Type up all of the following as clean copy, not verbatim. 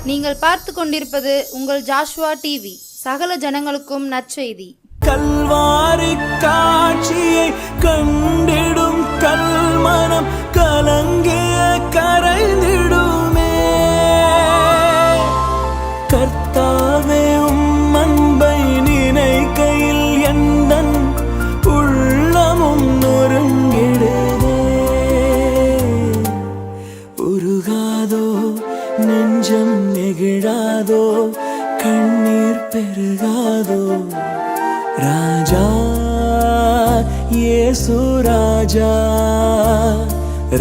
நீங்கள் பார்த்து கொண்டிருப்பது உங்கள் ஜாஷுவா டிவி. சகல ஜனங்களுக்கும் நற்செய்தி. கல்வாரி காட்சியை கண்டிடும் கல்மனம் கலங்கிய கரைந்திடுமே. கர்த்தாவே உம் அன்பை நினைக்கையில் எந்தன் உள்ளமும் நொறுங்கிடுதே. உருகாதோ நெஞ்சம் நெகிழாதோ கண்ணீர் பெருகாதோ. ராஜா இயேசு ராஜா,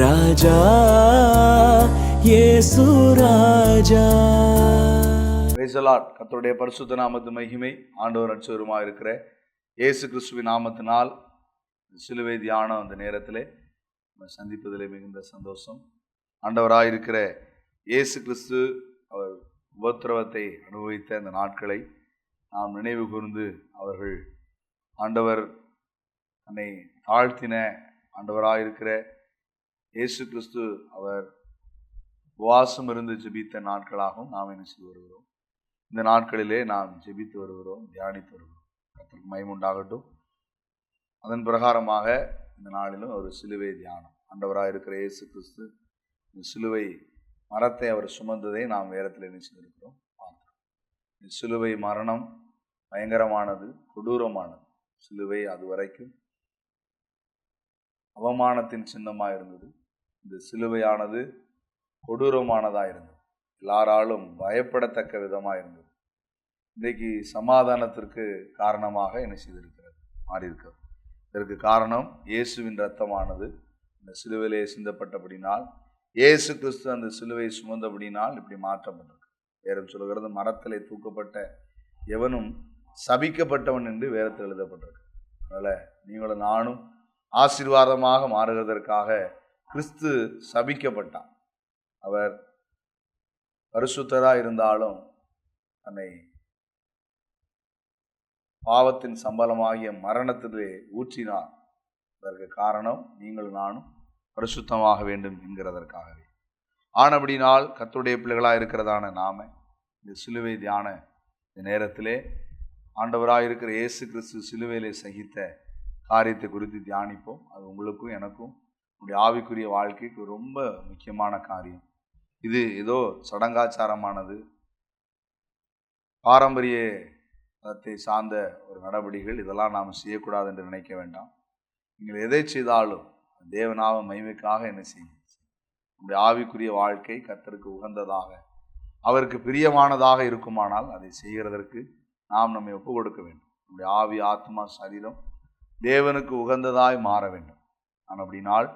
ராஜா இயேசு ராஜா. கர்த்தருடைய பரிசுத்த நாமத்து மகிமை. ஆண்டவர் ரட்சகருமாக இருக்கிற இயேசு கிறிஸ்துவின் நாமத்தினால் சிலுவை தியானம் அந்த நேரத்திலே சந்திப்பதிலே மிகுந்த சந்தோஷம். ஆண்டவராயிருக்கிற இயேசு கிறிஸ்து அவர் உபத்திரவத்தை அனுபவித்த அந்த நாட்களை நாம் நினைவு கூர்ந்து அவர்கள் ஆண்டவர் தன்னை தாழ்த்தின ஆண்டவராயிருக்கிற இயேசு கிறிஸ்து அவர் உபவாசம் இருந்து ஜெபித்த நாட்களாகவும் நாம் என்ன செய்து வருகிறோம். இந்த நாட்களிலே நாம் ஜெபித்து வருகிறோம், தியானித்து வருகிறோம். கர்த்தருக்கு மகிமை உண்டாகட்டும். அதன் பிரகாரமாக இந்த நாளிலும் ஒரு சிலுவை தியானம். ஆண்டவராயிருக்கிற இயேசு கிறிஸ்து இந்த சிலுவை மரத்தை அவர் சுமந்ததை நாம் வேதத்தில் என்ன செய்திருக்கிறோம், பார்க்கிறோம். இந்த சிலுவை மரணம் பயங்கரமானது, கொடூரமானது. சிலுவை அது வரைக்கும் அவமானத்தின் சின்னமாக இருந்தது. இந்த சிலுவையானது கொடூரமானதாக இருந்தது, எல்லாராலும் பயப்படத்தக்க விதமாக இருந்தது. இன்றைக்கு சமாதானத்திற்கு காரணமாக என்ன செய்திருக்கிறது, மாறியிருக்கிறது. இதற்கு காரணம் இயேசுவின் இரத்தமானது இந்த சிலுவையிலே சிந்தப்பட்டபடினால், இயேசு கிறிஸ்து அந்த சிலுவை சுமந்தபடினால் இப்படி மாற்றப்பட்டிருக்கு. வேதம் சொல்கிறது, மரத்திலே தூக்கப்பட்ட எவனும் சபிக்கப்பட்டவன் என்று வேதத்தில் எழுதப்பட்டிருக்கு. அதனால் நீங்களும் நானும் ஆசீர்வாதமாக மாறுவதற்காக கிறிஸ்து சபிக்கப்பட்டார். அவர் பரிசுத்தராக இருந்தாலும் தன்னை பாவத்தின் சம்பளமாகிய மரணத்திலே ஊற்றினார். அதற்கு காரணம் நீங்களும் நானும் பரிசுத்தமாக வேண்டும் என்கிறதற்காகவே. ஆனபடினால் கர்த்தருடைய பிள்ளைகளாக இருக்கிறதான நாம இந்த சிலுவை தியான இந்த நேரத்திலே ஆண்டவராக இருக்கிற இயேசு கிறிஸ்து சிலுவையிலே சகித்த காரியத்தை குறித்து தியானிப்போம். அது உங்களுக்கும் எனக்கும் உங்களுடைய ஆவிக்குரிய வாழ்க்கைக்கு ரொம்ப முக்கியமான காரியம். இது ஏதோ சடங்காச்சாரமானது, பாரம்பரியத்தை சார்ந்த ஒரு நடவடிக்கைகள், இதெல்லாம் நாம் செய்யக்கூடாது என்று நினைக்க வேண்டாம். நீங்கள் எதை செய்தாலும் தேவநாம மகிமைக்காக என்ன செய்யும். நம்முடைய ஆவிக்குரிய வாழ்க்கை கர்த்தருக்கு உகந்ததாக, அவருக்கு பிரியமானதாக இருக்குமானால் அதை செய்கிறதற்கு நாம் நம்மை ஒப்பு கொடுக்க வேண்டும். நம்முடைய ஆவி, ஆத்மா, சரீரம் தேவனுக்கு உகந்ததாய் மாற வேண்டும். ஆனால் அப்படினால்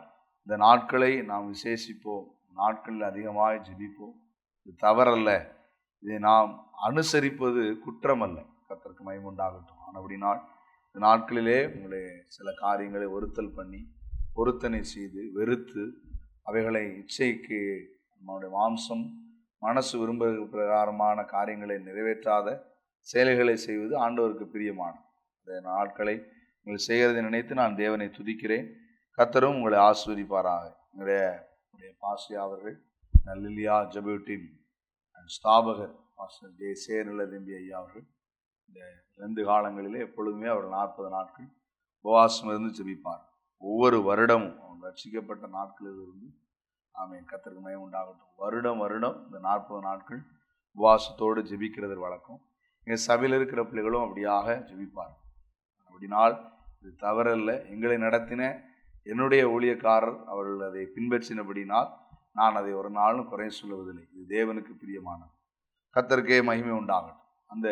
இந்த நாட்களை நாம் விசேஷிப்போம், நாட்களில் அதிகமாக ஜெபிப்போம். இது தவறல்ல, இதை நாம் அனுசரிப்பது குற்றம் அல்ல. கர்த்தருக்கு மகிமை உண்டாகட்டும். ஆனால் அப்படினால் இந்த நாட்களிலே உங்களை சில காரியங்களை ஒருத்தல் பண்ணி, பொருத்தனை செய்து, வெறுத்து, அவைகளை இச்சைக்கு நம்முடைய மாம்சம் மனசு விரும்புகிற பிரகாரமான காரியங்களை நிறைவேற்றாத செயல்களை செய்வது ஆண்டவருக்கு பிரியமானது. இந்த நாட்களை நீங்கள் செய்கிறதை நினைத்து நான் தேவனை துதிக்கிறேன். கர்த்தரும் உங்களை ஆசீர்வதிப்பாராக. உங்களுடைய பாஸ்டர் அவர்கள், நல்லிலியா ஜெபட்டின் ஸ்தாபகர் பாஸ்டர் ஜே சேரல தம்பி ஐயா அவர்கள் இந்த 2 காலங்களிலே எப்பொழுதுமே அவர் 40 நாட்கள் உபவாசம் இருந்து ஜெபிப்பார். ஒவ்வொரு வருடமும் அவர் ரட்சிக்கப்பட்ட நாட்களிலிருந்து ஆமென், கர்த்தருக்கு மகிமை உண்டாகட்டும். வருடம் இந்த 40 நாட்கள் உபவாசத்தோடு ஜெபிக்கிறது வழக்கம். எங்கள் சபையில் இருக்கிற பிள்ளைகளும் அப்படியாக ஜெபிப்பார். அப்படினால் இது தவறல்ல. எங்களை நடத்தின என்னுடைய ஊழியக்காரர் அவர்கள் அதை பின்பற்றினபடினால் நான் அதை ஒரு நாளும் குறை சொல்லுவதில்லை. இது தேவனுக்கு பிரியமானது. கர்த்தருக்கே மகிமை உண்டாகட்டும். அந்த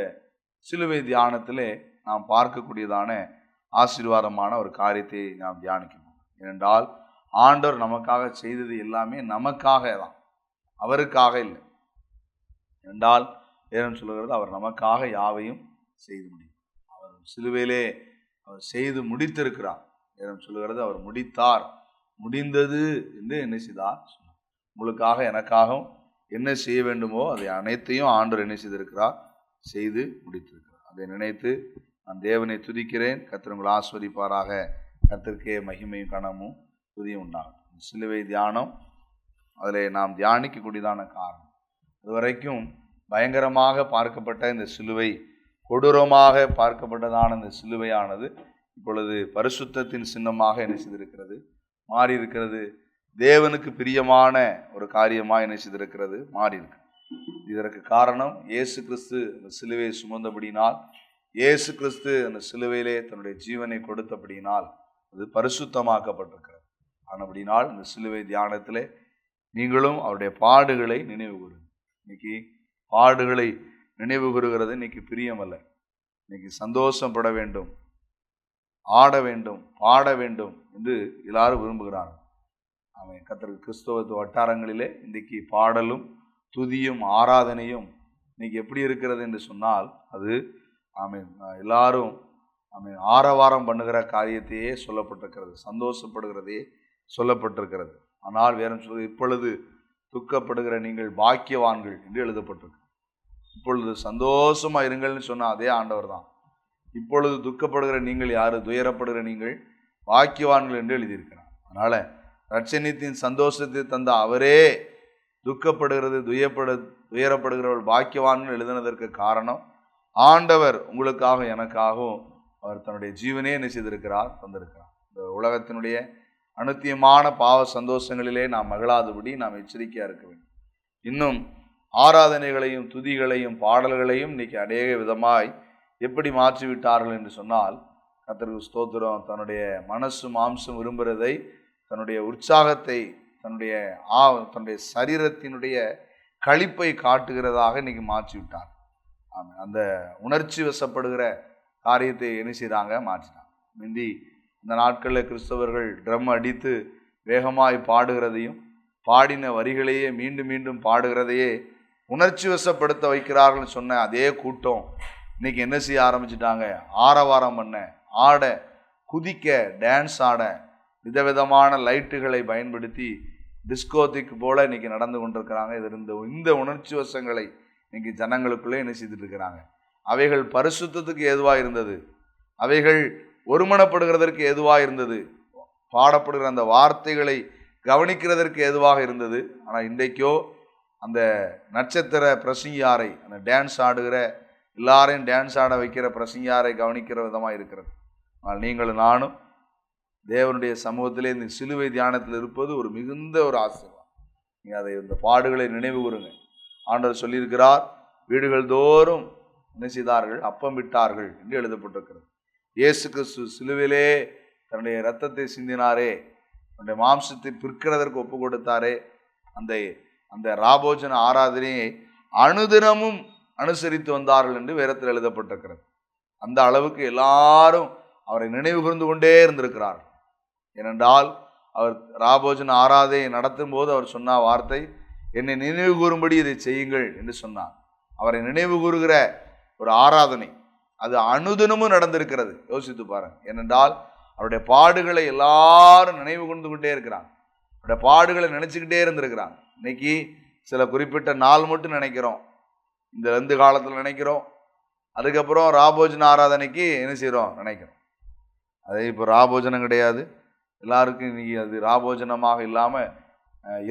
சிலுவை தியானத்திலே நாம் பார்க்கக்கூடியதான ஆசீர்வாதமான ஒரு காரியத்தை நாம் தியானிக்கணும். ஏனென்றால் ஆண்டவர் நமக்காக செய்தது எல்லாமே நமக்காக தான், அவருக்காக இல்லை. என்றால் வேதம் சொல்லுகிறது, அவர் நமக்காக யாவையும் செய்து முடியும். அவர் சிலுவையிலே அவர் செய்து முடித்திருக்கிறார். வேதம் சொல்லுகிறது, அவர் முடித்தார், முடிந்தது என்று என்ன செய்தார் சொன்னார். உங்களுக்காக எனக்காகவும் என்ன செய்ய வேண்டுமோ அதை அனைத்தையும் ஆண்டவர் என்ன செய்திருக்கிறார், செய்து முடித்திருக்கிறார். அதை நினைத்து நான் தேவனை துதிக்கிறேன். கர்த்தர் உங்களை ஆசீர்வதிப்பாராக. கர்த்தருக்கே மகிமையும் கனமும் துதியும் உண்டாகும். சிலுவை தியானம் அதில் நாம் தியானிக்கக்கூடியதான காரணம். இதுவரைக்கும் பயங்கரமாக பார்க்கப்பட்ட இந்த சிலுவை, கொடூரமாக பார்க்கப்பட்டதான இந்த சிலுவையானது இப்பொழுது பரிசுத்தத்தின் சின்னமாக என்ன செய்திருக்கிறது, மாறி இருக்கிறது. தேவனுக்கு பிரியமான ஒரு காரியமாக என்ன செய்திருக்கிறது, மாறி இருக்கு. இதற்கு காரணம் இயேசு கிறிஸ்து அந்த சிலுவையை சுமந்தபடினால், இயேசு கிறிஸ்து அந்த சிலுவையிலே தன்னுடைய ஜீவனை கொடுத்தபடினால் அது பரிசுத்தமாக்கப்பட்டிருக்கிறது. ஆனபடினால் இந்த சிலுவை தியானத்திலே நீங்களும் அவருடைய பாடுகளை நினைவு கூறுங்க. இன்னைக்கு பாடுகளை நினைவு கூறுகிறது இன்னைக்கு பிரியமல்ல. இன்னைக்கு சந்தோஷப்பட வேண்டும், ஆட வேண்டும், பாட வேண்டும் என்று எல்லாரும் விரும்புகிறார்கள். அவன் கர்த்தருக்கு கிறிஸ்தவ வட்டாரங்களிலே இன்றைக்கு பாடலும் துதியும் ஆராதனையும் இன்னைக்கு எப்படி இருக்கிறது என்று சொன்னால், அது எல்லாரும் ஆரவாரம் பண்ணுகிற காரியத்தையே சொல்லப்பட்டிருக்கிறது, சந்தோஷப்படுகிறதையே சொல்லப்பட்டிருக்கிறது. ஆனால் வேற சொல்வது, இப்பொழுது துக்கப்படுகிற நீங்கள் பாக்கியவான்கள் என்று எழுதப்பட்டிருக்கு. இப்பொழுது சந்தோஷமா இருங்கள்னு சொன்ன அதே ஆண்டவர் தான் இப்பொழுது துக்கப்படுகிற நீங்கள் யாரு, துயரப்படுகிற நீங்கள் பாக்கியவான்கள் என்று எழுதியிருக்கிறார். அதனால ரட்சணியத்தின் சந்தோஷத்தை தந்த அவரே துக்கப்படுகிறது, துயரப்படுகிறவர்கள் பாக்கியவான்கள் எழுதினதற்கு காரணம், ஆண்டவர் உங்களுக்காக எனக்காகவும் அவர் தன்னுடைய ஜீவனே என்ன செய்திருக்கிறார், தந்திருக்கிறார். இந்த உலகத்தினுடைய அனுத்தியமான பாவ சந்தோஷங்களிலே நாம் மகிழாதபடி நாம் எச்சரிக்கையா இருக்க வேண்டும். இன்னும் ஆராதனைகளையும் துதிகளையும் பாடல்களையும் இன்னைக்கு அநேக விதமாய் எப்படி மாற்றிவிட்டார்கள் என்று சொன்னால், கர்த்தருக்கு ஸ்தோத்திரம், தன்னுடைய மனசு மாம்சம் விரும்புகிறதை, தன்னுடைய உற்சாகத்தை, தன்னுடைய சரீரத்தினுடைய களிப்பை காட்டுகிறதாக இன்னைக்கு மாற்றிவிட்டார். அந்த உணர்ச்சி வசப்படுகிற காரியத்தை என்ன செய்தாங்க, மாற்றினாங்க. முந்தி இந்த நாட்களில் கிறிஸ்தவர்கள் ட்ரம் அடித்து வேகமாய் பாடுகிறதையும் பாடின வரிகளையே மீண்டும் மீண்டும் பாடுகிறதையே உணர்ச்சி வசப்படுத்த வைக்கிறார்கள் சொன்ன அதே கூட்டம் இன்னைக்கு என்ன செய்ய ஆரம்பிச்சிட்டாங்க, ஆரவாரம் பண்ண, ஆட, குதிக்க, டான்ஸ் ஆட, விதவிதமான லைட்டுகளை பயன்படுத்தி டிஸ்கோத்திக்கு போல இன்னைக்கு நடந்து கொண்டிருக்கிறாங்க. இந்த உணர்ச்சி வசங்களை இன்னைக்கு ஜனங்களுக்குள்ளே என்ன செய்துட்டு இருக்கிறாங்க. அவைகள் பரிசுத்தத்துக்கு ஏதுவாக இருந்தது, அவைகள் ஒருமனப்படுகிறதற்கு ஏதுவாக இருந்தது, பாடப்படுகிற அந்த வார்த்தைகளை கவனிக்கிறதற்கு ஏதுவாக இருந்தது. ஆனால் இன்றைக்கோ அந்த நட்சத்திர பிரசங்கியாரை, அந்த டான்ஸ் ஆடுகிற எல்லாரையும் டான்ஸ் ஆட வைக்கிற பிரசங்கியாரை கவனிக்கிற விதமாக இருக்கிறது. ஆனால் நீங்களும் நானும் தேவனுடைய சமூகத்திலே இந்த சிலுவை தியானத்தில் இருப்பது ஒரு மிகுந்த ஒரு ஆசீர்வாதம். நீங்கள் அதை இந்த பாடுகளை நினைவு கூறுங்க. ஆண்டவர் சொல்லியிருக்கிறார், வீடுகள் தோறும் என்ன செய்தார்கள், அப்பம் விட்டார்கள் என்று எழுதப்பட்டிருக்கிறது. இயேசு கிறிஸ்து சிலுவிலே தன்னுடைய இரத்தத்தை சிந்தினாரே, தன்னுடைய மாம்சத்தை பிற்கிறதற்கு ஒப்பு கொடுத்தாரே, அந்த ராபோஜன ஆராதனையை அனுதினமும் அனுசரித்து வந்தார்கள் என்று வேதத்தில் எழுதப்பட்டிருக்கிறது. அந்த அளவுக்கு எல்லாரும் அவரை நினைவு கூர்ந்து கொண்டே இருந்திருக்கிறார். ஏனென்றால் அவர் ராபோஜன ஆராதனை நடத்தும் போது அவர் சொன்ன வார்த்தை, என்னை நினைவு கூறும்படி இதை செய்யுங்கள் என்று சொன்னார். அவரை நினைவு கூறுகிற ஒரு ஆராதனை அது அனுதினமும் நடந்திருக்கிறது. யோசித்து பாருங்க. ஏனென்றால் அவருடைய பாடுகளை எல்லாரும் நினைவு கொண்டு கொண்டே இருக்கிறாங்க, அவருடைய பாடுகளை நினைச்சுக்கிட்டே இருந்திருக்கிறாங்க. இன்னைக்கு சில குறிப்பிட்ட நாள் மட்டும் நினைக்கிறோம், இந்த 2 காலத்தில் நினைக்கிறோம், அதுக்கப்புறம் ராபோஜன ஆராதனைக்கு என்ன செய்கிறோம், நினைக்கிறோம். அதே இப்போ ராபோஜனம் கிடையாது எல்லாருக்கும். இன்னைக்கு அது ராபோஜனமாக இல்லாமல்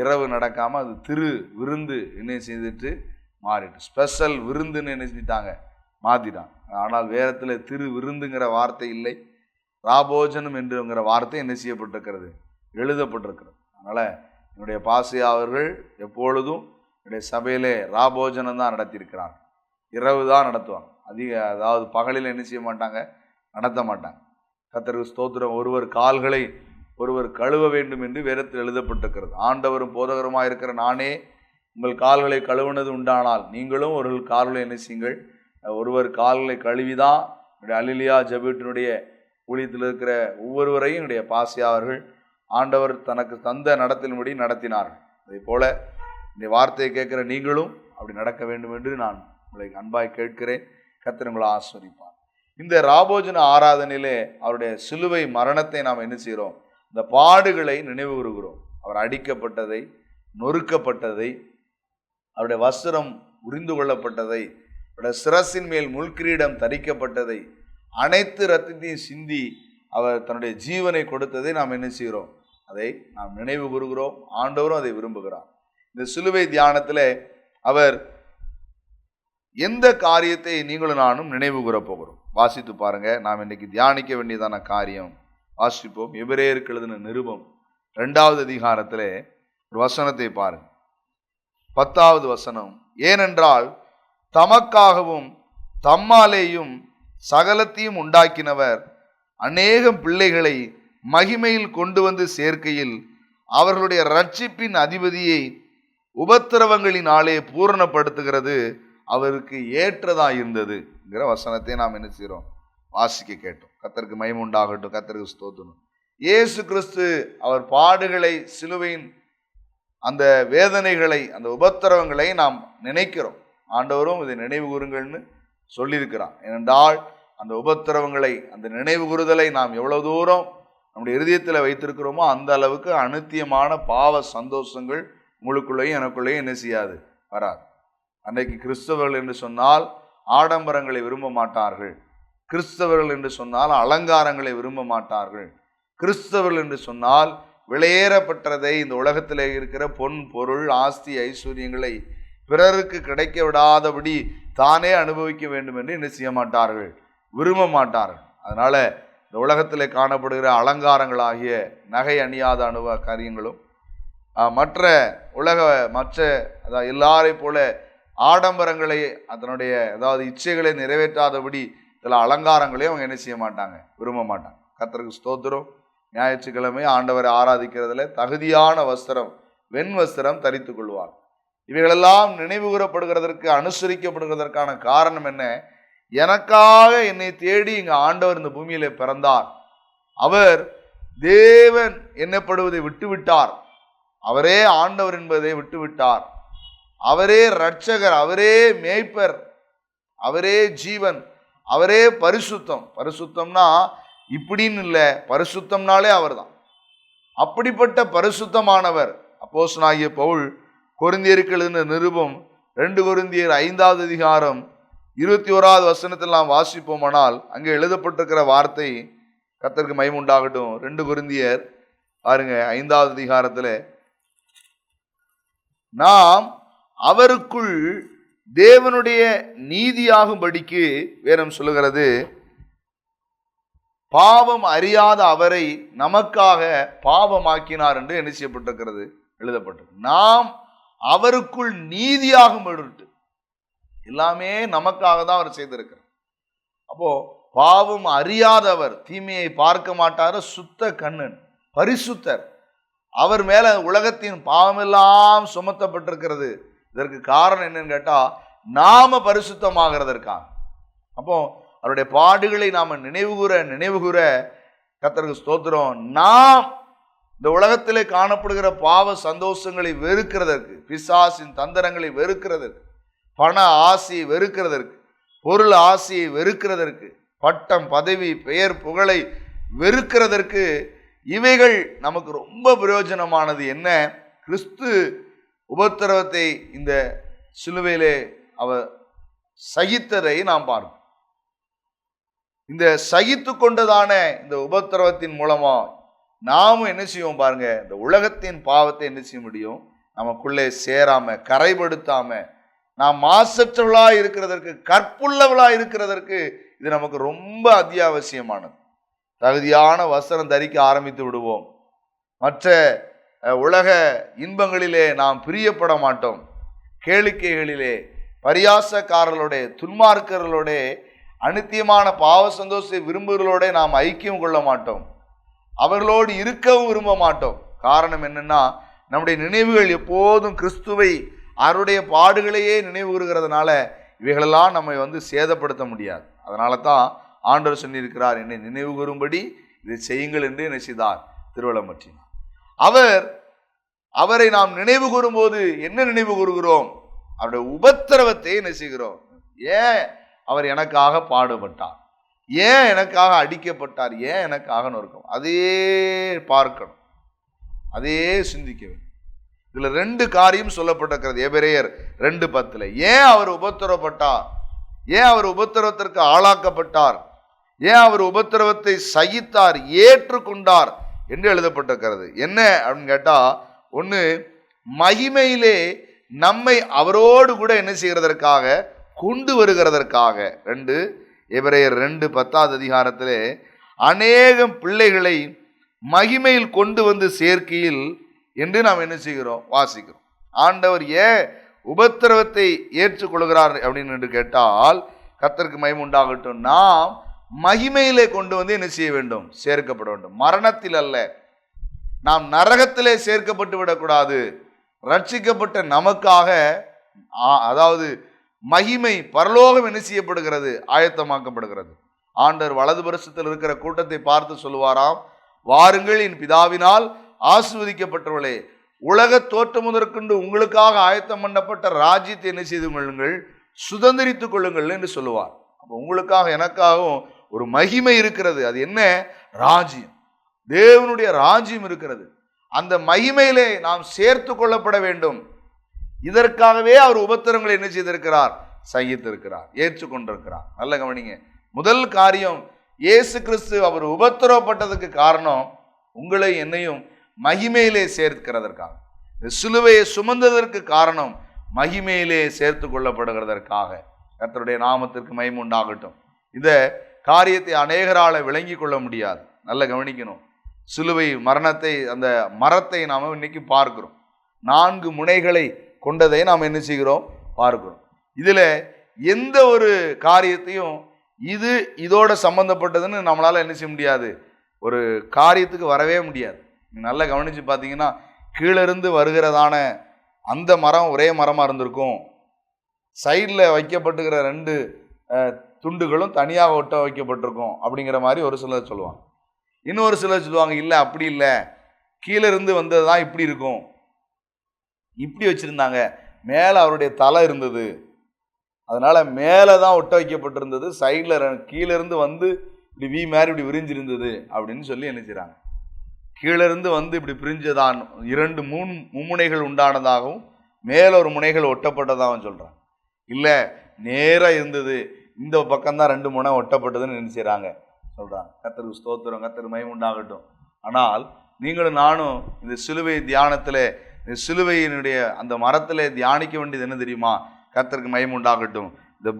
இரவு நடக்காமல் அது திரு விருந்து என்ன செய்துட்டு மாறிட்டு ஸ்பெஷல் விருந்துன்னு என்ன செஞ்சிட்டாங்க, மாற்றிட்டாங்க. ஆனால் வேதத்தில் திரு விருந்துங்கிற வார்த்தை இல்லை, ராபோஜனம் என்றுங்கிற வார்த்தை என்ன செய்யப்பட்டிருக்கிறது, எழுதப்பட்டிருக்கிறது. அதனால் என்னுடைய பாசையா அவர்கள் எப்பொழுதும் என்னுடைய சபையிலே ராபோஜனம் தான் நடத்தியிருக்கிறாங்க. இரவு தான் நடத்துவாங்க, அதாவது பகலில் என்ன செய்ய மாட்டாங்க, நடத்த மாட்டாங்க. கர்த்தருக்கு ஸ்தோத்திரம். ஒருவர் கால்களை ஒருவர் கழுவ வேண்டும் என்று வேதத்தில் எழுதப்பட்டிருக்கிறது. ஆண்டவரும் போதகருமாக இருக்கிற நானே உங்கள் கால்களை கழுவுனது உண்டானால் நீங்களும் ஒரு கால்களை என்ன செய்யுங்கள், ஒருவர் கால்களை கழுவிதான் அல்லேலூயா ஜெபத்தினுடைய ஊழியத்தில் இருக்கிற ஒவ்வொருவரையும் என்னுடைய பாசையா அவர்கள் ஆண்டவர் தனக்கு தந்த நடத்தின்படி நடத்தினார்கள். அதே போல இந்த வார்த்தையை கேட்கிற நீங்களும் அப்படி நடக்க வேண்டும் என்று நான் உங்களை அன்பாய் கேட்கிறேன். கர்த்தர் உங்களை ஆசீர்வதிப்பார். இந்த ராபோஜன ஆராதனையிலே அவருடைய சிலுவை மரணத்தை நாம் என்ன செய்கிறோம், இந்த பாடுகளை நினைவு கூறுகிறோம். அவர் அடிக்கப்பட்டதை, நொறுக்கப்பட்டதை, அவருடைய வஸ்திரம் உரிந்து கொள்ளப்பட்டதை, அவருடைய சிரசின் மேல் முள்கிரீடம் தரிக்கப்பட்டதை, அனைத்து இரத்தத்தையும் சிந்தி அவர் தன்னுடைய ஜீவனை கொடுத்ததை நாம் என்ன செய்கிறோம், அதை நாம் நினைவு கூறுகிறோம். ஆண்டவரும் அதை விரும்புகிறார். இந்த சிலுவை தியானத்தில் அவர் எந்த காரியத்தை நீங்களும் நானும் நினைவு கூற போகிறோம்? வாசித்து பாருங்க. நாம் இன்னைக்கு தியானிக்க வேண்டியதான காரியம் வாசிப்போம். எபிரேயருக்கு எழுதின நிருபம் 2வது அதிகாரத்திலே ஒரு வசனத்தை பாருங்க. 10வது வசனம். ஏனென்றால் தமக்காகவும் தம்மாலேயும் சகலத்தையும் உண்டாக்கினவர் அநேகம் பிள்ளைகளை மகிமையில் கொண்டு வந்து சேர்க்கையில் அவர்களுடைய ரட்சிப்பின் அதிபதியை உபத்திரவங்களினாலே பூரணப்படுத்துகிறது அவருக்கு ஏற்றதாயிருந்ததுங்கிற வசனத்தை நாம் என்ன செய்கிறோம்? வாசிக்க கேட்டோம். கர்த்தருக்கு மகிமை உண்டாகட்டும், கர்த்தருக்கு ஸ்தோத்திரம். இயேசு கிறிஸ்து அவர் பாடுகளை, சிலுவையின் அந்த வேதனைகளை, அந்த உபத்திரவங்களை நாம் நினைக்கிறோம். ஆண்டவரும் இதை நினைவு கூறுங்கள்னு சொல்லியிருக்கிறார். ஏனென்றால் அந்த உபத்திரவங்களை, அந்த நினைவு கூறுதலை நாம் எவ்வளவு தூரம் நம்முடைய இருதயத்தில் வைத்திருக்கிறோமோ அந்த அளவுக்கு அநித்தியமான பாவ சந்தோஷங்கள் உங்களுக்குள்ளேயும் எனக்குள்ளேயும் என்ன செய்யாது? வராது. அன்றைக்கு கிறிஸ்தவர்கள் என்று சொன்னால் ஆடம்பரங்களை விரும்ப மாட்டார்கள். கிறிஸ்தவர்கள் என்று சொன்னால் அலங்காரங்களை விரும்ப மாட்டார்கள். கிறிஸ்தவர்கள் என்று சொன்னால் விலையேறப்பட்டதை, இந்த உலகத்தில் இருக்கிற பொன் பொருள் ஆஸ்தி ஐஸ்வர்யங்களை பிறருக்கு கிடைக்க விடாதபடி தானே அனுபவிக்க வேண்டும் என்று என்ன செய்ய மாட்டார்கள்? விரும்ப மாட்டார்கள். அதனால இந்த உலகத்தில் காணப்படுகிற அலங்காரங்களாகிய நகை அணியாத காரியங்களும் மற்ற அதாவது எல்லாரை போல ஆடம்பரங்களை, அதனுடைய அதாவது இச்சைகளை நிறைவேற்றாதபடி சில அலங்காரங்களையும் அவங்க என்ன செய்ய மாட்டாங்க? விரும்ப மாட்டாங்க. கர்த்தருக்கு ஸ்தோத்திரம். ஞாயிற்றுக்கிழமை ஆண்டவரை ஆராதிக்கிறதுல தகுதியான வஸ்திரம், வெண் வஸ்திரம் தரித்து கொள்வார். இவைகளெல்லாம் நினைவு கூறப்படுகிறதற்கு, அனுசரிக்கப்படுகிறதற்கான காரணம் என்ன? எனக்காக என்னை தேடி இங்க ஆண்டவர் இந்த பூமியில பிறந்தார். அவர் தேவன் என்னப்படுவதை விட்டுவிட்டார். அவரே ஆண்டவர் என்பதை விட்டுவிட்டார். அவரே இரட்சகர், அவரே மேய்ப்பர், அவரே ஜீவன், அவரே பரிசுத்தம். பரிசுத்தம்னா இப்படின்னு இல்லை, பரிசுத்தம்னாலே அவர் தான். அப்படிப்பட்ட பரிசுத்தமானவர். அப்போஸ்தலனாகிய பவுல் கொரிந்தியருக்கு எழுதின நிருபம் 2 கொரிந்தியர் 5வது அதிகாரம் 21வது வசனத்தில் நாம் வாசிப்போமானால் அங்கே எழுதப்பட்டிருக்கிற வார்த்தை, கர்த்தருக்கு மகிமை உண்டாகட்டும். 2 கொரிந்தியர் பாருங்க 5வது அதிகாரத்தில், நாம் அவருக்குள் தேவனுடைய நீதியாகும்படிக்கு வேதம் சொல்லுகிறது, பாவம் அறியாத அவரை நமக்காக பாவமாக்கினார் என்று என்ன செய்யப்பட்டிருக்கிறது? எழுதப்பட்டது. நாம் அவருக்குள் நீதியாகும்படி, எல்லாமே நமக்காக தான் அவர் செய்திருக்கிறார். அப்போ பாவம் அறியாதவர், தீமையை பார்க்க மாட்டார், சுத்த கண்ணன், பரிசுத்தர். அவர் மேல உலகத்தின் பாவமெல்லாம் சுமத்தப்பட்டிருக்கிறது. இதற்கு காரணம் என்னன்னு கேட்டா, நாம பரிசுத்தமாகிறதற்காக. அப்போ அவருடைய பாடுகளை நாம நினைவுகூர கர்த்தருக்கு ஸ்தோத்திரம். நாம் இந்த உலகத்திலே காணப்படுகிற பாவ சந்தோஷங்களை வெறுக்கிறதற்கு, பிசாசின் தந்திரங்களை வெறுக்கிறதற்கு, பண ஆசையை வெறுக்கிறதற்கு, பொருள் ஆசையை வெறுக்கிறதற்கு, பட்டம் பதவி பெயர் புகழை வெறுக்கிறதற்கு இவைகள் நமக்கு ரொம்ப பிரயோஜனமானது. என்ன? கிறிஸ்து உபத்திரவத்தை இந்த சிலுவையிலே அவர் சகித்ததை நாம் பார்க்கிறோம். இந்த சகித்து கொண்டதான இந்த உபத்திரவத்தின் மூலமா நாமும் என்ன செய்வோம் பாருங்க, இந்த உலகத்தின் பாவத்தை என்ன செய்ய முடியும்? நமக்குள்ளே சேராம, கரைபடுத்தாம, நாம் மாசற்றவளா இருக்கிறதற்கு, கற்புள்ளவளா இருக்கிறதற்கு இது நமக்கு ரொம்ப அத்தியாவசியமானது. தகுதியான வஸ்திரம் தரிக்க ஆரம்பித்து விடுவோம். மற்ற உலக இன்பங்களிலே நாம் பிரியப்பட மாட்டோம். கேளிக்கைகளிலே, பரியாசக்காரர்களோட, துன்மார்க்கர்களோட, அநித்தியமான பாவ சந்தோஷத்தை விரும்புகளோட நாம் ஐக்கியம் கொள்ள மாட்டோம். அவர்களோடு இருக்கவும் விரும்ப மாட்டோம். காரணம் என்னன்னா, நம்முடைய நினைவுகள் எப்போதும் கிறிஸ்துவை, அவருடைய பாடுகளையே நினைவு கூறுகிறதுனால இவைகளெல்லாம் நம்மை சேதப்படுத்த முடியாது. அதனால தான் ஆண்டவர் சொல்லியிருக்கிறார், என்னை நினைவு கூறும்படி இதை செய்யுங்கள் என்று என்ன செய்தார்? திருவலம் பற்றினார். அவரை நாம் நினைவு கூறும்போது என்ன நினைவு கூறுகிறோம்? அவருடைய உபத்திரவத்தை என்ன செய்கிறோம்? ஏன் அவர் எனக்காக பாடுபட்டார், ஏன் எனக்காக அடிக்கப்பட்டார், ஏன் எனக்காக நொறுக்கும், அதே பார்க்கணும், அதே சிந்திக்க வேண்டும். இதுல 2 காரியம் சொல்லப்பட்டிருக்கிறது. எபிரேயர் 2:10. ஏன் அவர் உபத்திரவப்பட்டார், ஏன் அவர் உபத்திரவத்திற்கு ஆளாக்கப்பட்டார், ஏன் அவர் உபத்திரவத்தை சகித்தார், ஏற்றுக்கொண்டார் என்று எழுதப்பட்டிருக்கிறது. என்ன அப்படின்னு கேட்டா, ஒன்று, மகிமையிலே நம்மை அவரோடு கூட என்ன செய்கிறதற்காக கொண்டு வருகிறதற்காக. 2 எபிரேயர் 2:10 அநேகம் பிள்ளைகளை மகிமையில் கொண்டு வந்து சேர்க்கையில் என்று நாம் என்ன செய்கிறோம், வாசிக்கிறோம். ஆண்டவர் ஏன் உபத்திரவத்தை ஏற்றுக்கொள்கிறார் அப்படின்னு கேட்டால், கர்த்தருக்கு மகிமை உண்டாகட்டும், நாம் மகிமையிலே கொண்டு வந்து என்ன செய்ய வேண்டும், சேர்க்கப்பட வேண்டும். மரணத்தில் அல்ல, நாம் நரகத்திலே சேர்க்கப்பட்டு விடக்கூடாது. ரட்சிக்கப்பட்ட நமக்காக, அதாவது மகிமை பரலோகம் என்ன செய்யப்படுகிறது, ஆயத்தமாக்கப்படுகிறது. ஆண்டவர் வலது பரிசத்தில் இருக்கிற கூட்டத்தை பார்த்து சொல்லுவாராம், வாருங்கள் என் பிதாவினால் ஆசீர்வதிக்கப்பட்டவர்களே, உலக தோற்றம் முதற்கொண்டு உங்களுக்காக ஆயத்தம் பண்ணப்பட்ட ராஜ்யத்தை என்ன செய்து கொள்ளுங்கள், சுதந்திரித்துக் கொள்ளுங்கள் என்று சொல்லுவார். அப்போ உங்களுக்காக எனக்காகவும் ஒரு மகிமை இருக்கிறது. அது என்ன, ராஜ்யம், தேவனுடைய ராஜ்யம் இருக்கிறது. அந்த மகிமையிலே நாம் சேர்த்து கொள்ளப்பட வேண்டும். இதற்காகவே அவர் உபத்திரங்களை என்ன செய்திருக்கிறார், சகித்திருக்கிறார், ஏற்றுக்கொண்டிருக்கிறார். நல்ல கவனிங்க. முதல் காரியம், இயேசு கிறிஸ்து அவர் உபத்திரவப்பட்டதுக்கு காரணம் உங்களை என்னையும் மகிமையிலே சேர்க்கிறதற்காக. இந்த சிலுவையை சுமந்ததற்கு காரணம் மகிமையிலே சேர்த்து கொள்ளப்படுகிறதற்காக. கர்த்தருடைய நாமத்திற்கு மகிமை உண்டாகட்டும். இந்த காரியத்தை அநேகரால விளங்கி கொள்ள முடியாது. நல்ல கவனிக்கணும். சிலுவை மரணத்தை, அந்த மரத்தை நாம் இன்னைக்கு பார்க்கிறோம். 4 முனைகளை கொண்டதை நாம் என்ன செய்கிறோம், பார்க்கிறோம். இதில் எந்த ஒரு காரியத்தையும் இது இதோட சம்பந்தப்பட்டதுன்னு நம்மளால என்ன செய்ய முடியாது, ஒரு காரியத்துக்கு வரவே முடியாது. நல்லா கவனித்து பார்த்தீங்கன்னா, கீழே இருந்து வருகிறதான அந்த மரம் ஒரே மரமாக இருந்திருக்கும், சைடில் வைக்கப்பட்டுக்கிற 2 துண்டுகளும் தனியாக ஒட்ட வைக்கப்பட்டிருக்கும் அப்படிங்கிற மாதிரி ஒரு சிலர் சொல்லுவாங்க. இன்னொரு சிலர் சொல்லுவாங்க, இல்லை அப்படி இல்லை, கீழே இருந்து வந்தது தான் இப்படி இருக்கும், இப்படி வச்சுருந்தாங்க, மேலே அவருடைய தலை இருந்தது, அதனால் மேலே தான் ஒட்ட வைக்கப்பட்டிருந்தது, சைடில் கீழே இருந்து வந்து இப்படி வி மாதிரி இப்படி விரிஞ்சிருந்தது அப்படின்னு சொல்லி என்ன செய்கிறாங்க. கீழே இருந்து வந்து இப்படி பிரிஞ்சதான் 2 மும்முனைகள் உண்டானதாகவும் மேலே ஒரு முனைகள் ஒட்டப்பட்டதாகவும் சொல்கிறாங்க. இல்லை நேராக இருந்தது, இந்த பக்கம்தான் 2 முனை ஒட்டப்பட்டதுன்னு என்ன செய்கிறாங்க, சொல்கிறாங்க. கர்த்தருக்கு ஸ்தோத்திரம், கர்த்தருக்கு மகிமை உண்டாகட்டும். ஆனால் நீங்களும் நானும் இந்த சிலுவை தியானத்தில், இந்த சிலுவையினுடைய அந்த மரத்தில் தியானிக்க வேண்டியது என்ன தெரியுமா, கர்த்தருக்கு மகிமை உண்டாகட்டும். இந்த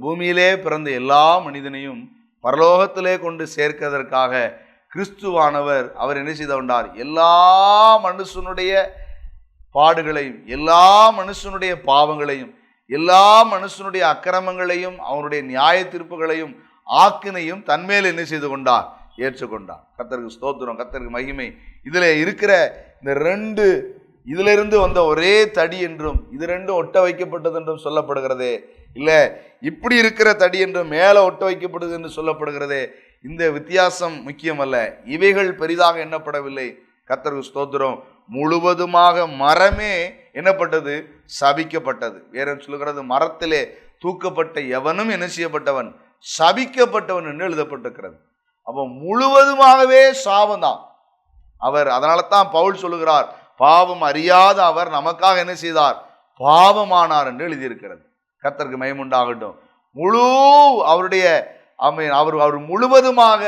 பூமியிலே பிறந்த எல்லா மனிதனையும் பரலோகத்திலே கொண்டு சேர்க்கிறதற்காக கிறிஸ்துவானவர் அவர் என்ன செய்து கொண்டார், எல்லா மனுஷனுடைய பாடுகளையும், எல்லா மனுஷனுடைய பாவங்களையும், எல்லா மனுஷனுடைய அக்கிரமங்களையும், அவனுடைய நியாய தீர்ப்புகளையும் ஆக்கினையும் தன்மேல் என்ன செய்து கொண்டார், ஏற்றுக்கொண்டார். கர்த்தருக்கு ஸ்தோத்திரம், கர்த்தருக்கு மகிமை. இதில் இருக்கிற இந்த 2 இதிலிருந்து வந்த ஒரே தடி என்றும் இது 2 ஒட்ட வைக்கப்பட்டது என்றும் சொல்லப்படுகிறதே, இல்லை இப்படி இருக்கிற தடி என்றும் மேலே ஒட்ட வைக்கப்பட்டது என்று சொல்லப்படுகிறதே, இந்த வித்தியாசம் முக்கியமல்ல, இவைகள் பெரிதாக எண்ணப்படவில்லை. கர்த்தருக்கு ஸ்தோத்திரம். முழுவதுமாக மரமே என்னப்பட்டது, சபிக்கப்பட்டது. வேற சொல்லுகிறது, மரத்திலே தூக்கப்பட்ட எவனும் என்ன செய்யப்பட்டவன், சபிக்கப்பட்டவன் என்று எழுதப்பட்டிருக்கிறது. அப்போ முழுவதுமாகவே சாபம்தான் அவர். அதனால தான் பவுல் சொல்லுகிறார், பாவம் அறியாத அவர் நமக்காக என்ன செய்தார், பாவமானார் என்று எழுதியிருக்கிறது. கர்த்தருக்கு மகிமை உண்டாகட்டும். முழு அவருடைய அவர் முழுவதுமாக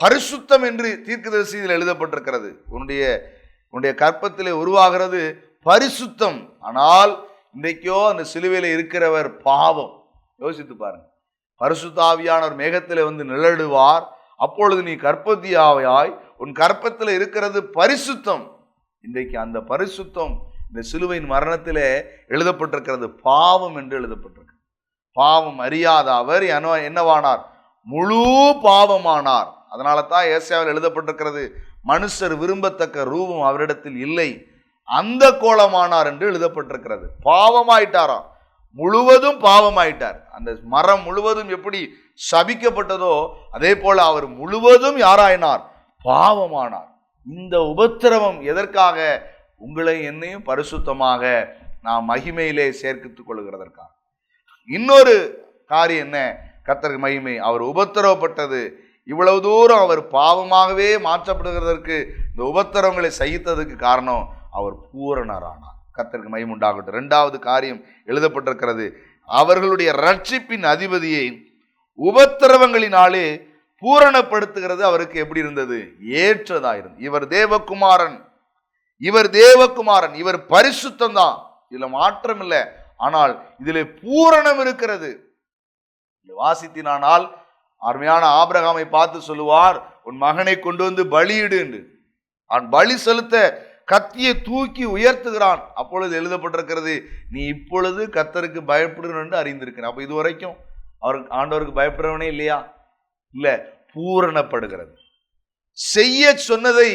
பரிசுத்தம் என்று தீர்க்கதரிசியில் எழுதப்பட்டிருக்கிறது. உன்னுடைய கற்பத்திலே உருவாகிறது பரிசுத்தம். ஆனால் இன்றைக்கோ அந்த சிலுவையில் இருக்கிறவர் பாவம். யோசித்து பாருங்க. பரிசுத்த ஆவியானவர் மேகத்திலே வந்து நிழலிடுவார், அப்பொழுது நீ கற்பத்தியாவாய், உன் கற்பத்தில் இருக்கிறது பரிசுத்தம். இன்றைக்கு அந்த பரிசுத்தம் இந்த சிலுவையின் மரணத்திலே எழுதப்பட்டிருக்கிறது பாவம் என்று எழுதப்பட்டிருக்கு. பாவம் அறியாத அவர் என்னவானார், முழு பாவமானார். அதனால தான் ஏசாயாவில் எழுதப்பட்டிருக்கிறது, மனுஷர் விரும்பத்தக்க ரூபம் அவரிடத்தில் இல்லை, அந்த கோலமானார் என்று எழுதப்பட்டிருக்கிறது. பாவமாயிட்டாராம், முழுவதும் பாவமாயிட்டார். அந்த மரம் முழுவதும் எப்படி சபிக்கப்பட்டதோ அதே போல அவர் முழுவதும் யாராயினார், பாவமானார். இந்த உபத்திரவம் எதற்காக, உங்களை என்னையும் பரிசுத்தமாக நாம் மகிமையிலே சேர்த்துக் கொள்கிறதற்காக. இன்னொரு காரியம் என்ன, கர்த்தருக்கு மகிமை, அவர் உபத்திரவப்பட்டது இவ்வளவு தூரம் அவர் பாவமாகவே மாற்றப்படுகிறதற்கு, இந்த உபத்திரவங்களை சகித்ததுக்கு காரணம் அவர் பூரணரானார். கர்த்தருக்கு மகிமை உண்டாகட்டும். 2வது காரியம் எழுதப்பட்டிருக்கிறது, அவர்களுடைய ரட்சிப்பின் அதிபதியை உபத்திரவங்களினாலே பூரணப்படுத்துகிறது அவருக்கு எப்படி இருந்தது, ஏற்றதா இருந்தது. இவர் தேவகுமாரன், இவர் பரிசுத்தம் தான், இதுல மாற்றம் இல்லை. ஆனால் இதிலே பூரணம் இருக்கிறது. வாசித்தினால் அருமையான ஆபிரகாமை பார்த்து சொல்லுவார், உன் மகனை கொண்டு வந்து பலியிடு என்று. அவன் பலி செலுத்த கத்தியை தூக்கி உயர்த்துகிறான். அப்பொழுது எழுதப்பட்டிருக்கிறது, நீ இப்பொழுது கர்த்தருக்கு பயப்படுகிறேன் என்று அறிந்திருக்கிறேன். அப்ப இதுவரைக்கும் அவருக்கு ஆண்டவருக்கு பயப்படுறவனே இல்லையா? இல்ல, பூரணப்படுகிறது. செய்ய சொன்னதை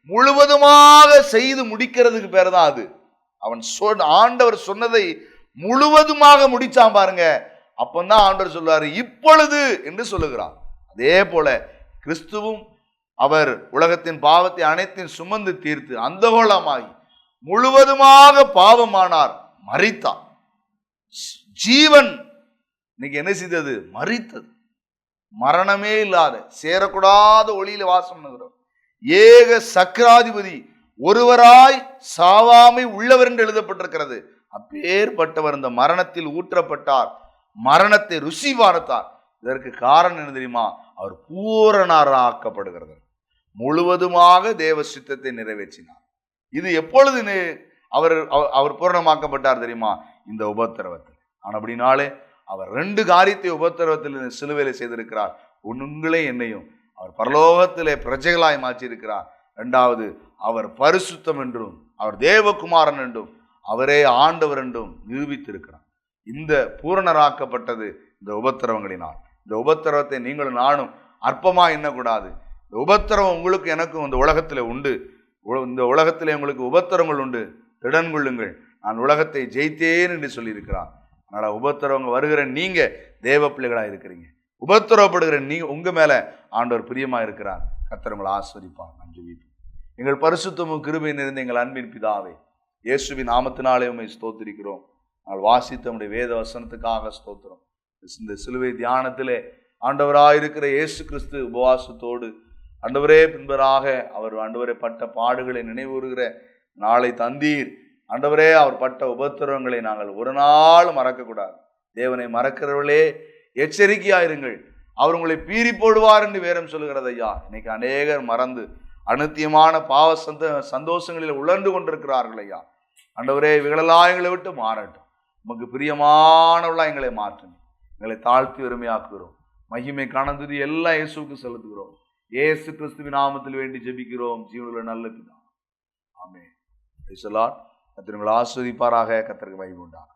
முழுவதுமாக செய்து முடிக்கிறதுக்கு பேர் தான் அது. அவன் ஆண்டவர் சொன்னதை முழுவதுமாக முடிச்சான் பாருங்க. அப்பந்தான் ஆண்டவர் சொல்றாரு இப்பொழுது என்று சொல்லுகிறார். அதே போல கிறிஸ்துவும் அவர் உலகத்தின் பாவத்தை அனைத்தையும் சுமந்து தீர்த்து அந்தகோலமாகி முழுவதுமாக பாவமானார், மரித்தார். ஜீவன் இன்னைக்கு என்ன செய்தது? மரித்தது. மரணமே இல்லாத சேரக்கூடாத ஒளியில வாசம் பண்ணுகிறோம். ஏக சக்கராதிபதி ஒருவராய் சாவாமை உள்ளவர் என்று எழுதப்பட்டிருக்கிறது. அப்பேற்பட்டவர் இந்த மரணத்தில் ஊற்றப்பட்டார், மரணத்தை ருசி பார்த்தார். இதற்கு காரணம் என்ன தெரியுமா? அவர் பூரணராக்கப்படுகிறது, முழுவதுமாக தேவ சித்தத்தை நிறைவேற்றினார். இது எப்பொழுது அவர் பூரணமாக்கப்பட்டார் தெரியுமா? இந்த உபத்திரவத்தில். அப்படினாலே அவர் 2 காரியத்தை உபத்திரவத்தில் சிலுவையில செய்திருக்கிறார். உங்களை என்னையும் அவர் பரலோகத்திலே பிரஜைகளாய் மாற்றியிருக்கிறார். 2வது, அவர் பரிசுத்தம் என்றும் அவர் தேவகுமாரன் என்றும் அவரே ஆண்டவர் என்றும் நிரூபித்திருக்கிறார். இந்த பூரணராக்கப்பட்டது இந்த உபத்திரவங்களினால். இந்த உபத்திரவத்தை நீங்களும் நானும் அற்பமா எண்ணக்கூடாது. இந்த உபத்திரவம் உங்களுக்கு எனக்கும் இந்த உலகத்திலே உண்டு. இந்த உலகத்திலே உங்களுக்கு உபத்திரவங்கள் உண்டு, திடன் கொள்ளுங்கள், நான் உலகத்தை ஜெயித்தேன் என்று சொல்லியிருக்கிறார். அதனால உபத்திரவங்க வருகிற நீங்க தேவ பிள்ளைகளாக இருக்கிறீங்க. உபத்திரவப்படுகிற நீங்க உங்க மேல ஆண்டவர் பிரியமா இருக்கிறார். கர்த்தர் உங்களை ஆசீர்வதிப்பார். நன்றி. எங்கள் பரிசுத்தமும் கிருபை நிறைந்த எங்கள் அன்பின் பிதாவே, இயேசுவின் நாமத்தினாலே உம்மை ஸ்தோத்திரிக்கிறோம். நாங்கள் வாசித்த நம்முடைய வேத வசனத்துக்காக ஸ்தோத்திரம். இந்த சிலுவை தியானத்திலே ஆண்டவராயிருக்கிற இயேசு கிறிஸ்து உபவாசத்தோடு ஆண்டவரே பின்பராக அவர் ஆண்டவரே பட்ட பாடுகளை நினைவுறுகிற நாளை தந்தீர். ஆண்டவரே அவர் பட்ட உபத்திரவங்களை நாங்கள் ஒரு நாள் மறக்கக்கூடாது. தேவனை மறக்கிறவர்களே எச்சரிக்கையாயிருங்கள், அவர் உங்களை பீறி போடுவார் என்று வேதம் சொல்லுகிறது. ஐயா, இன்னைக்கு அநேகர் மறந்து அநித்தியமான பாவ சந்தோஷங்களில் உழன்று கொண்டிருக்கிறார்கள். ஐயா ஆண்டவரே, இவைகளெல்லாம் எங்களை விட்டு மாறட்டும். நமக்கு பிரியமானவர்களாக எங்களை மாற்றுங்க. எங்களை தாழ்த்தி பெருமையாக்குகிறோம். மகிமை கணந்துதி எல்லாம் இயேசுவுக்கு செலுத்துகிறோம். இயேசு கிறிஸ்துவின் நாமத்தில் வேண்டி ஜெபிக்கிறோம் ஜீவனுள்ள நல்ல பிதா. ஆமென். கர்த்தர் உங்களை ஆசீர்வதிப்பாராக. கர்த்தருக்கு மகிமை உண்டாகும்.